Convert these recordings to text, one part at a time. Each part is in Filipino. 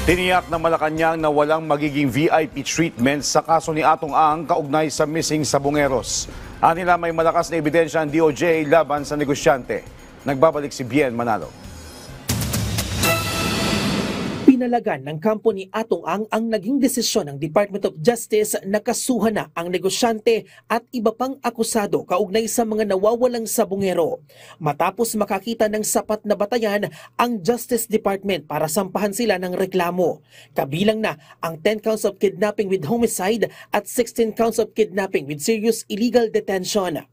Tiniyak ng Malacanang na walang magiging VIP treatment sa kaso ni Atong Ang kaugnay sa missing Sabongeros. Anila may malakas na ebidensya ang DOJ laban sa negosyante. Nagbabalik si Bien Manalo. Pinalagan ng kampo ni Atong ang naging desisyon ng Department of Justice na kasuhan na ang negosyante at iba pang akusado kaugnay sa mga nawawalang sabongero. Matapos makakita ng sapat na batayan ang Justice Department para sampahan sila ng reklamo. Kabilang na ang 10 counts of kidnapping with homicide at 16 counts of kidnapping with serious illegal detention.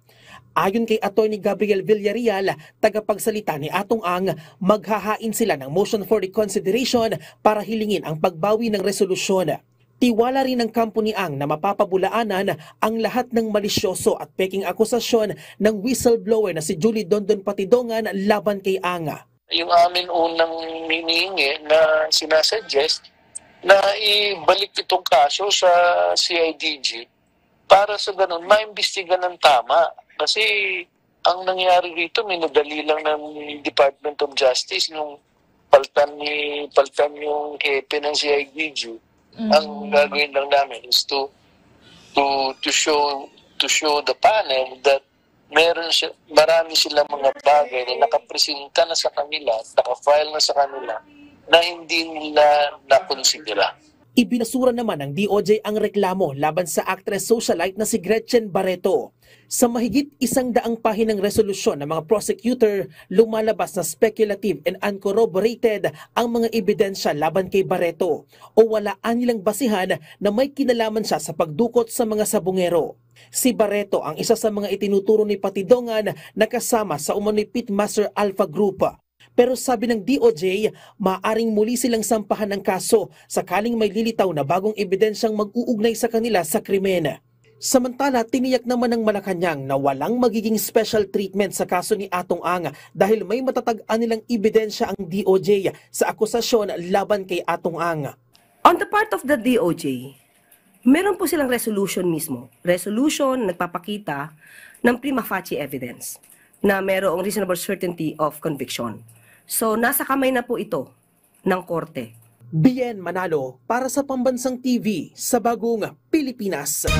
Ayon kay Atty. Gabriel Villarreal, tagapagsalita ni Atong Ang, maghahain sila ng motion for reconsideration para hilingin ang pagbawi ng resolusyon. Tiwala rin ng kampo ni Ang na mapapabulaanan ang lahat ng malisyoso at peking akusasyon ng whistleblower na si Julie Dondon Patidongan laban kay Ang. Yung amin unang hinihingi na sinasuggest na ibalik itong kaso sa CIDG para sa ganun maimbestigan ng tama. Kasi ang nangyari rito, minadali lang ng Department of Justice nung paltan yung hepe ng CIDG. Ang gagawin lang namin is to show the panel that marami silang mga bagay na nakapresenta na sa kanila, nakafile na sa kanila na hindi nila nakonsidera. Ibinasura naman ng DOJ ang reklamo laban sa actress socialite na si Gretchen Barreto. Sa mahigit 100 pahinang resolusyon ng mga prosecutor, lumalabas na speculative and uncorroborated ang mga ebidensya laban kay Barreto o walaan nilang basihan na may kinalaman siya sa pagdukot sa mga sabongero. Si Barreto ang isa sa mga itinuturo ni Patidongan na kasama sa umano'y Pitmaster Alpha Group. Pero sabi ng DOJ, maaring muli silang sampahan ng kaso sakaling may lilitaw na bagong ebidensyang mag-uugnay sa kanila sa krimen. Samantala, tiniyak naman ng Malacanang na walang magiging special treatment sa kaso ni Atong Ang dahil may matatag-an nilang ebidensya ang DOJ sa akusasyon laban kay Atong Ang. On the part of the DOJ, meron po silang resolution mismo. Resolution nagpapakita ng prima facie evidence na merong reasonable certainty of conviction. So, nasa kamay na po ito ng korte. Bien Manalo para sa Pambansang TV sa Bagong Pilipinas.